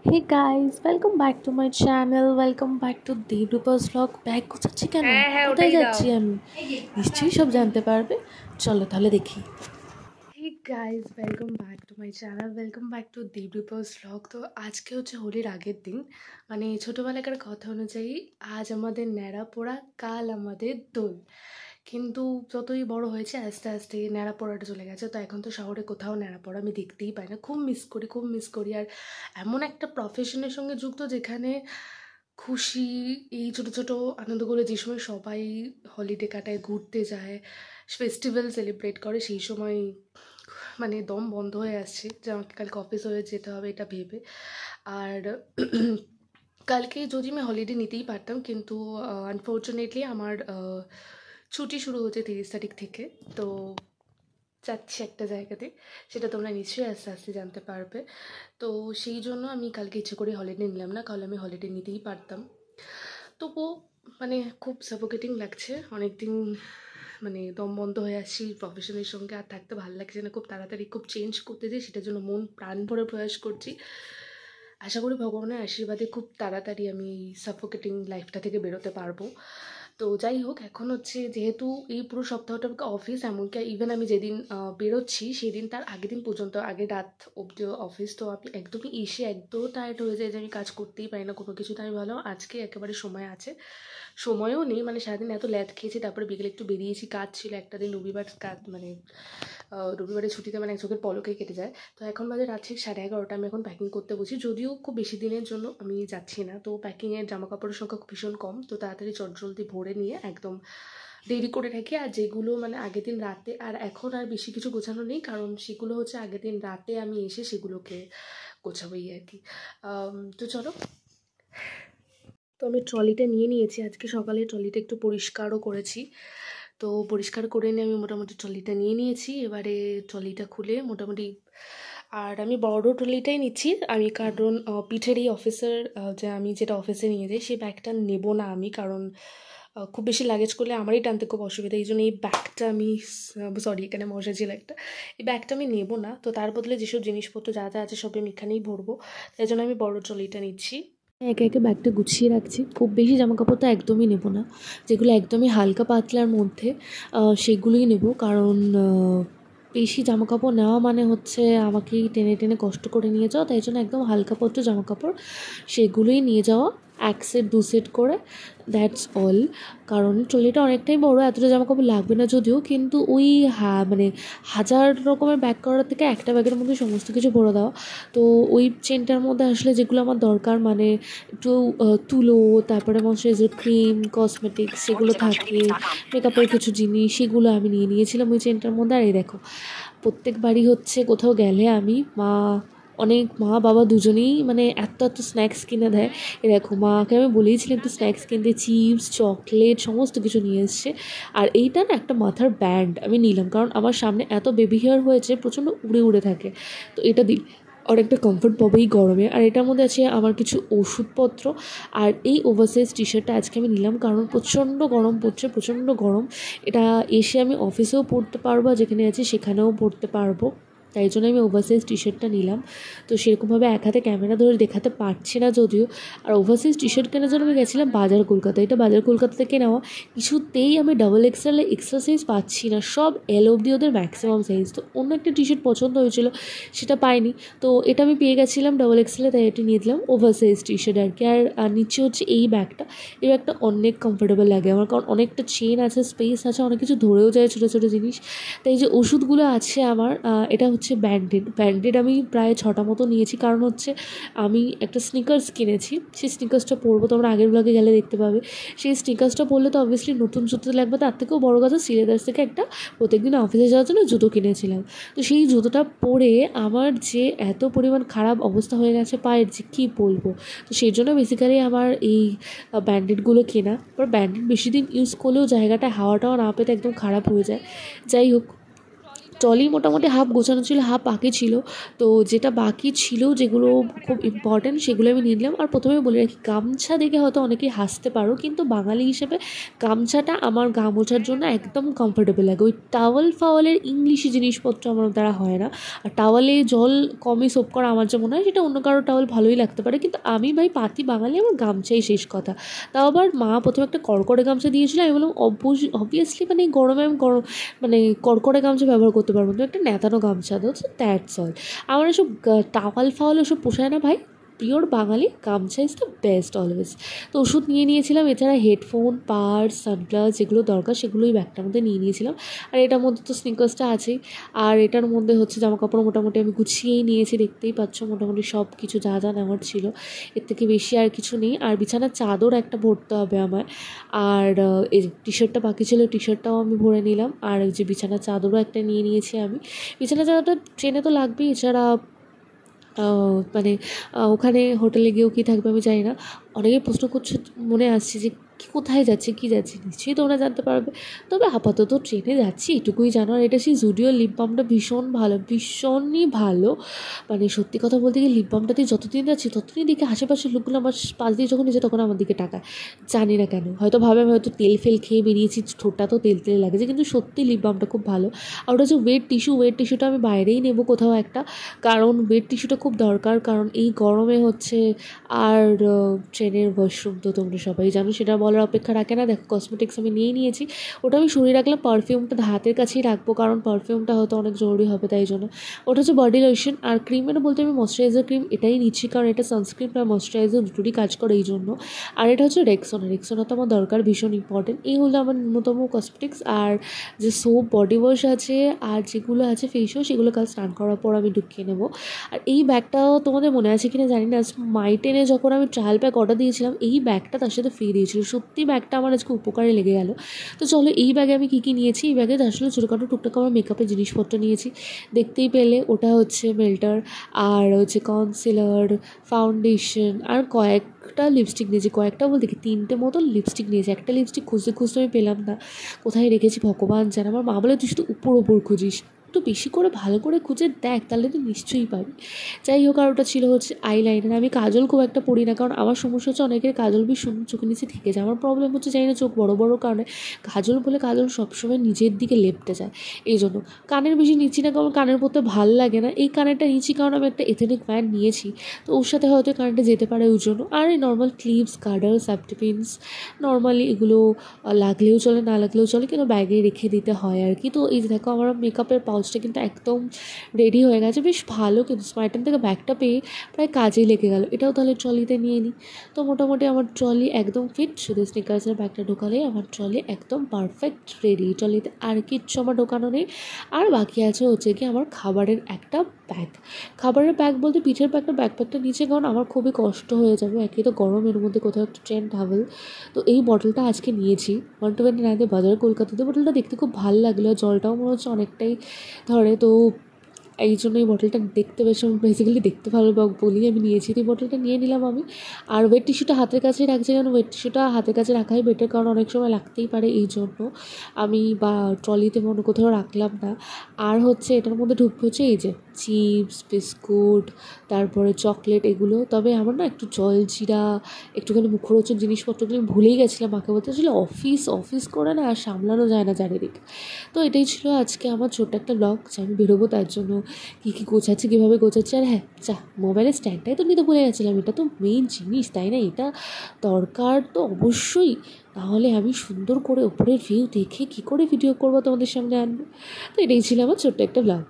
Hey guys, welcome back to my channel. Welcome back to Deepa's vlog. Bag গোছাচ্ছি কেন? হ্যাঁ, হ্যাঁ, কোথায় ওটাই দাও। যাচ্ছি আমি? নিশ্চয়ই সব জানতে পারবে। চলো তাহলে দেখি। Hey guys, welcome back to my channel. Welcome back to Deepa's vlog. তো আজকে হচ্ছে হোলির আগের দিন। মানে ছোটবেলাকার কথা অনুযায়ী আজ আমাদের ন্যাড়া পোড়া, কাল আমাদের দোল। কিন্তু যতই বড় হয়েছে আস্তে আস্তে ন্যাড়া পড়াটা চলে গেছে। তো এখন তো শহরে কোথাও ন্যাড়া পড়া আমি দেখতেই পাই না। খুব মিস করি। আর এমন একটা প্রফেশনের সঙ্গে যুক্ত যেখানে খুশি এই ছোটো ছোটো আনন্দগুলো যে সময় সবাই হলিডে কাটায়, ঘুরতে যায়, ফেস্টিভ্যাল সেলিব্রেট করে, সেই সময় মানে দম বন্ধ হয়ে আসছে যে আমাকে কালকে অফিস হয়ে যেতে হবে এটা ভেবে। আর কালকে যদি আমি হলিডে নিতেই পারতাম, কিন্তু আনফর্চুনেটলি আমার ছুটি শুরু হচ্ছে 30 তারিখ থেকে। তো যাচ্ছি একটা জায়গাতে, সেটা তোমরা নিশ্চয়ই আস্তে আস্তে জানতে পারবে। তো সেই জন্য আমি কালকে ইচ্ছে করে হলিডে নিলাম না, কারণ আমি হলিডে নিতেই পারতাম। তবুও মানে খুব সাফোকেটিং লাগছে, অনেক দিন মানে দম বন্ধ হয়ে আসছি প্রফেশনের সঙ্গে, আর থাকতে ভালো লাগছে না। খুব তাড়াতাড়ি খুব চেঞ্জ করতে চাই, সেটার জন্য মন প্রাণ ভরে প্রয়াস করছি। আশা করি ভগবানের আশীর্বাদে খুব তাড়াতাড়ি আমি এই সাফোকেটিং লাইফটা থেকে বেরোতে পারবো। তো যাই হোক, এখন হচ্ছে যেহেতু এই পুরো সপ্তাহটা আমাকে অফিস, এমনকি ইভেন আমি যেদিন বেরোচ্ছি সেদিন তার আগের দিন পর্যন্ত, আগের রাত অব্দি অফিস। তো আমি একদমই এসে একদম টায়ার্ড হয়ে যায় যে আমি কাজ করতেই পারি না কোনো কিছু। তাই আমি ভাবলাম আজকে একেবারে সময় আছে, সময়ও নেই, মানে সারাদিন এত ল্যাদ খেয়েছি, তারপরে বিকেলে একটু বেরিয়েছি, কাজ ছিল একটা দিন, রবিবার কাজ, মানে রবিবারে ছুটিতে মানে চোখের পলকে কেটে যায়। তো এখন বাজে রাত ঠিক 11:30, আমি এখন প্যাকিং করতে বসি, যদিও খুব বেশি দিনের জন্য আমি যাচ্ছি না। তো প্যাকিংয়ের জামা কাপড়ের সংখ্যা ভীষণ কম, তো তাড়াতাড়ি চটজলদি ভরে নিয়ে একদম দেরি করে রাখি। আর যেগুলো মানে আগের দিন রাতে, আর এখন আর বেশি কিছু গোছানো নেই, কারণ সেগুলো হচ্ছে আগের দিন রাতে আমি এসে সেগুলোকে গোছাবোই আর কি। তো চলো, তো আমি ট্রলিটা নিয়ে নিয়েছি, আজকে সকালে ট্রলিটা একটু পরিষ্কারও করেছি। তো পরিষ্কার করে নিয়ে আমি মোটামুটি ট্রলিটা নিয়ে নিয়েছি। এবারে ট্রলিটা খুলে মোটামুটি, আর আমি বড় ট্রলিটাই নিচ্ছি আমি, কারণ পিঠের এই অফিসের যে আমি যেটা অফিসে নিয়ে যাই সেই ব্যাগটা নেব না আমি, কারণ খুব বেশি লাগেজ করলে আমারই টানতে খুব অসুবিধা। এই জন্য এই ব্যাগটা আমি, সরি এখানে মশা ছিল একটা, এই ব্যাগটা আমি নেব না। তো তার বদলে যেসব জিনিসপত্র যা যা আছে সব আমি এখানেই ভরবো, তাই জন্য আমি বড় ট্রলিটা নিচ্ছি। একে একে ব্যাগটা গুছিয়ে রাখছি। খুব বেশি জামাকাপড় তো একদমই নেব না, যেগুলো একদমই হালকা পাতলার মধ্যে সেগুলোই নেব, কারণ বেশি জামাকাপড় নেওয়া মানে হচ্ছে আমাকেই টেনে টেনে কষ্ট করে নিয়ে যাওয়া। তাই জন্য একদম হালকা পত্র জামাকাপড় সেগুলোই নিয়ে যাওয়া, এক সেট দু সেট করে, দ্যাটস অল। কারণ ট্রলিটা অনেকটাই বড়, এতটা জামাকাপড় লাগবে না যদিও, কিন্তু ওই মানে হাজার রকমের ব্যাগ করার থেকে একটা ব্যাগের মধ্যে সমস্ত কিছু ভরে দেওয়া। তো ওই চেনটার মধ্যে আসলে যেগুলো আমার দরকার, মানে একটু তুলো, তারপরে ময়শ্চারাইজার ক্রিম, কসমেটিক্স সেগুলো থাকে, মেকআপের কিছু জিনিস, সেগুলো আমি নিয়ে নিয়েছিলাম ওই চেনটার মধ্যে। আর এই দেখো, প্রত্যেকবারই হচ্ছে কোথাও গেলে আমি, মা বাবা দুজনেই মানে এত এত স্ন্যাক্স কিনে দেয়। এ দেখো, মাকে আমি বলেইছিলাম একটু স্ন্যাক্স কিনতে, চিপস, চকলেট সমস্ত কিছু নিয়ে এসছে। আর এইটা না একটা মাথার ব্যান্ড আমি নিলাম, কারণ আমার সামনে এত বেবি হেয়ার হয়েছে, প্রচণ্ড উড়ে উড়ে থাকে। তো এটা দিই অনেকটা কমফোর্ট পাবো এই গরমে। আর এটার মধ্যে আছে আমার কিছু ওষুধপত্র। আর এই ওভারসাইজ টি শার্টটা আজকে আমি নিলাম কারণ প্রচণ্ড গরম পড়ছে, প্রচণ্ড গরম। এটা এসে আমি অফিসেও পরতে পারবো, যেখানে আছি সেখানেও পরতে পারবো, তাই জন্য আমি ওভারসাইজ টি শার্টটা নিলাম। তো সেরকমভাবে এক হাতে ক্যামেরা ধরে দেখাতে পারছি না যদিও। আর ওভারসাইজ টি শার্ট কেনার জন্য আমি গেছিলাম বাজার কলকাতা, এটা বাজার কলকাতা থেকে নেওয়া। কিছুতেই আমি ডাবল এক্সেলে এক্সট্রা সাইজ পাচ্ছি না, সব এল অবধি ওদের ম্যাক্সিমাম সাইজ। তো অন্য একটা টি শার্ট পছন্দ হয়েছিল, সেটা পাইনি। তো এটা আমি পেয়ে গেছিলাম ডাবল এক্সেলে, তাই এটা নিয়ে দিলাম ওভারসাইজ টি শার্ট আর কি। আর নিচে হচ্ছে এই ব্যাগটা, এই ব্যাগটা অনেক কমফোর্টেবল লাগে আমার, কারণ অনেকটা চেন আছে, স্পেস আছে, অনেক কিছু ধরেও যায় ছোটো ছোটো জিনিস। তাই যে ওষুধগুলো আছে আমার, এটা হচ্ছে ব্যান্ডেড আমি প্রায় 6টা মতো নিয়েছি, কারণ হচ্ছে আমি একটা স্নিকার্স কিনেছি, সেই স্নিকার্সটা পরবো, তোমরা আগের ব্লগে গেলে দেখতে পাবে। সেই স্নিকার্সটা পরলে তো অবভিয়াসলি নতুন জুতো লাগবে, তার থেকেও বড় কথা সিলেদার্স থেকে একটা প্রত্যেকদিন অফিসে যাওয়ার জন্য জুতো কিনেছিলাম। তো সেই জুতোটা পরে আমার যে এত পরিমাণ খারাপ অবস্থা হয়ে গেছে পায়ের, যে কী বলবো। তো সেই জন্য বেসিক্যালি আমার এই ব্যান্ডেডগুলো কেনা। এবার ব্যান্ডেড বেশি দিন ইউজ করলেও জায়গাটা হাওয়া টাওয়া না পেতে একদম খারাপ হয়ে যায়। যাই হোক, ট্রলি মোটামুটি হাফ গোছানো ছিল, হাফ বাকি ছিল। তো যেটা বাকি ছিল, যেগুলো খুব ইম্পর্ট্যান্ট, সেগুলো আমি নিয়ে নিলাম। আর প্রথমে বলে রাখি, গামছা দেখে হয়তো অনেকেই হাসতে পারো, কিন্তু বাঙালি হিসেবে গামছাটা আমার গা মোছার জন্য একদম কমফোর্টেবল লাগে। ওই টাওয়াল ফাওয়ালের ইংলিশি জিনিসপত্র আমার দ্বারা হয় না। আর টাওয়ালে জল কমই সোপ করা আমার যে মনে হয়, সেটা অন্য কারো টাওয়াল ভালোই লাগতে পারে, কিন্তু আমি ভাই পাতি বাঙালি, আমার গামছাই শেষ কথা। তাও আবার মা প্রথমে একটা কড়কড়ে গামছা দিয়েছিল। আমি বললাম অবভিয়াসলি মানে গরমে আমি মানে কড়কড়ে গামছা ব্যবহার করতে পারবো না, একটা ন্যাতানো গামছা দাও। তো দ্যাটস অল। আমার এসব টাওয়াল ফাওয়াল ওসব পোষায় না ভাই। পিওর বাঙালি গামছা ইজ দ্য বেস্ট অলওয়েজ। তো ওষুধ নিয়ে নিয়েছিলাম, এছাড়া হেডফোন, পার্স, সানগ্লাস যেগুলো দরকার সেগুলোই ব্যাগটার মধ্যে নিয়ে নিয়েছিলাম। আর এটার মধ্যে তো স্নিকার্সটা আছেই। আর এটার মধ্যে হচ্ছে জামাকাপড় মোটামুটি আমি গুছিয়েই নিয়েছি, দেখতেই পাচ্ছ মোটামুটি সব কিছু যা যা নেওয়ার ছিল। এর থেকে বেশি আর কিছু নেই। আর বিছানার চাদর একটা ভরতে হবে আমার। আর এই টি শার্টটা বাকি ছিল, টি শার্টটাও আমি ভরে নিলাম। আর এই যে বিছানার চাদরও একটা নিয়ে নিয়েছি আমি। বিছানার চাদরটা ট্রেনে তো লাগবেই, এছাড়া মানে ওখানে হোটেলে গিয়েও কী থাকবে আমি জানি না। অনেকেই প্রশ্ন করছে, মনে আসছে যে কোথায় যাচ্ছে, কী যাচ্ছে, নিশ্চয়ই তোমরা জানতে পারবে। তবে আপাতত ট্রেনে যাচ্ছি এটুকুই জানো। আর এটা সেই জুডিওর লিপ বামটা ভীষণ ভালো, ভীষণই ভালো। মানে সত্যি কথা বলতে গিয়ে লিপ বামটা দিয়ে যতদিন যাচ্ছি ততদিন দেখে আশেপাশের লোকগুলো আমার পাশ দিয়ে যখন নিজে, তখন আমার দিকে তাকায়। জানি না কেন, হয়তো ভাবে আমি হয়তো তেল ফেল খেয়ে বেরিয়েছি, ঠোঁটটা তো তেল তেল লাগেছে, কিন্তু সত্যি লিপ বামটা খুব ভালো। আর ওটা হচ্ছে ওয়েট টিস্যুটা আমি বাইরেই নেবো কোথাও একটা, কারণ ওয়েট টিস্যুটা খুব দরকার। কারণ এই গরমে হচ্ছে, আর ট্রেনের ওয়াশরুম তো তোমরা সবাই জানো, সেটা বলার অপেক্ষা রাখে না। দেখো কসমেটিক্স আমি নিয়েই নিয়েছি, ওটা আমি সরিয়ে রাখলাম। পারফিউমটা হাতের কাছেই রাখবো, কারণ পারফিউমটা হয়তো অনেক জরুরি হবে, তাই জন্য। ওটা হচ্ছে বডি লোশন। আর ক্রিমের বলতে আমি ময়শ্চারাইজার ক্রিম এটাই নিচ্ছি, কারণ এটা সানস্ক্রিন আর ময়শ্চারাইজার দুটোরই কাজ করে এই জন্য। আর এটা হচ্ছে রেক্সোনা তো আমার দরকার, ভীষণ ইম্পর্টেন্ট। এই হলো আমার ন্যূনতম কসমেটিক্স। আর যে সোপ, বডি ওয়াশ আছে, আর যেগুলো আছে ফেস ওয়াশ, সেগুলো কাল স্নান করার পর আমি ঢুকিয়ে নেবো। আর এই ব্যাগটাও তোমাদের মনে আছে কিনা জানি না, মাইটেনে যখন আমি ট্রায়াল ব্যাগ অর্ডার দিয়েছিলাম, এই ব্যাগটা তার সাথে ফ্রি দিয়েছিল। সত্যি ব্যাগটা আমার আজকে উপকারে লেগে গেল। তো চলো, এই ব্যাগে আমি কী কী নিয়েছি। এই ব্যাগে আসলে ছোটোখাটো টুকটাক আমার মেকআপের জিনিসপত্র নিয়েছি, দেখতেই পেলে। ওটা হচ্ছে মেল্টার, আর হচ্ছে কনসিলার, ফাউন্ডেশন, আর কয়েকটা লিপস্টিক নিয়েছি। কয়েকটা বলতে কি 3টে মতন লিপস্টিক নিয়েছি। একটা লিপস্টিক খুঁজতে খুঁজতে আমি পেলাম না, কোথায় রেখেছি ভগবান জানে। আমার মা বলে, তুই শুধু উপর খুঁজিস, একটু বেশি করে ভালো করে খুঁজে দেখ, তাহলে তো নিশ্চয়ই পাবি। যাই হোক, আর ওটা ছিল হচ্ছে আইলাইনার। আমি কাজল খুব একটা পড়ি না, কারণ আমার সমস্যা হচ্ছে অনেকের কাজল ভীষণ চোখের নিচে থেকে যায়। আমার প্রবলেম হচ্ছে, জানি না, চোখ বড় বড় কারণে কাজল বলে কাজল সবসময় নিজের দিকে লেপটে যায়। এই জন্য কানের বেশি নিচ্ছি না, কারণ কানের পরতে ভালো লাগে না। এই কানেরটা নিচ্ছি কারণ আমি একটা এথেনিক ব্যান্ড নিয়েছি, তো ওর সাথে হয়তো কানেরটা যেতে পারে ওই জন্য। আর এই নর্মাল ক্লিপস, গার্ডার, সেফটি পিনস, নর্মালি এগুলো লাগলেও চলে, না লাগলেও চলে, কিন্তু ব্যাগে রেখে দিতে হয় আর কি। তো এই যে দেখো, আমার মেকআপের পাউচটা কিন্তু একদম রেডি হয়ে গেছে, বেশ ভালো। কিন্তু স্মার্টন থেকে ব্যাগটা পেয়ে প্রায় কাজেই লেগে গেল। এটাও তাহলে ট্রলিতে নিয়ে নিই। তো মোটামুটি আমার ট্রলি একদম ফিট, শুধু স্নিকার্সের ব্যাগটা ঢোকালেই আমার ট্রলি একদম পারফেক্ট রেডি। ট্রলিতে আর কিচ্ছু আমার ঢোকানো নেই। আর বাকি আছে হচ্ছে কি আমার খাবারের একটা ব্যাগ। খাবারের ব্যাগ বলতে পিঠের ব্যাগপ্যাকটা নিচে, কারণ আমার খুবই কষ্ট হয়ে যাবে, একে তো গরমের মধ্যে কোথাও একটা ট্রেন ট্রাভেল। তো এই বটলটা আজকে নিয়েছি 129 বাজার, কলকাতাতে। বটলটা দেখতে খুব ভালো লাগলো, জলটাও মনে হচ্ছে অনেকটাই ধরে। তো এই জন্য এই বটলটা দেখতে বেশ, বেসিক্যালি দেখতে ভালো বলি আমি নিয়েছি। তো এই বটলটা নিয়ে নিলাম আমি। আর ওয়েট টিস্যুটা হাতের কাছেই রাখছি, কারণ ওয়েট টিস্যুটা হাতের কাছে রাখাই বেটার, কারণ অনেক সময় লাগতেই পারে, এই জন্য আমি বা ট্রলিতে মনে কোথাও রাখলাম না। আর হচ্ছে এটার মধ্যে ঢুকবে হচ্ছে এই যে চিপস, বিস্কুট, তারপরে চকলেট, এগুলো। তবে আমার না একটু জলজিরা, একটুখানি মুখরোচক জিনিসপত্রগুলো আমি ভুলেই গেছিলাম মাকে বলতে। আসলে অফিস করে না আর সামলানো যায় না চারিদিকে। তো এটাই ছিল আজকে আমার ছোট্ট একটা ব্লগ, যে আমি বেরোবো তার জন্য কী গোছাচ্ছি, কীভাবে গোছাচ্ছি। আর হ্যাঁ, মোবাইলের স্ট্যান্ডটাই তো নিতে ভুলে গেছিলাম, এটা তো মেইন জিনিস, তাই না? এটা দরকার তো অবশ্যই, তাহলে আমি সুন্দর করে উপরের ভিউ দেখে কী করে ভিডিও করবো তোমাদের সামনে আনবো। তো এটাই ছিল আমার ছোট্ট একটা ব্লগ।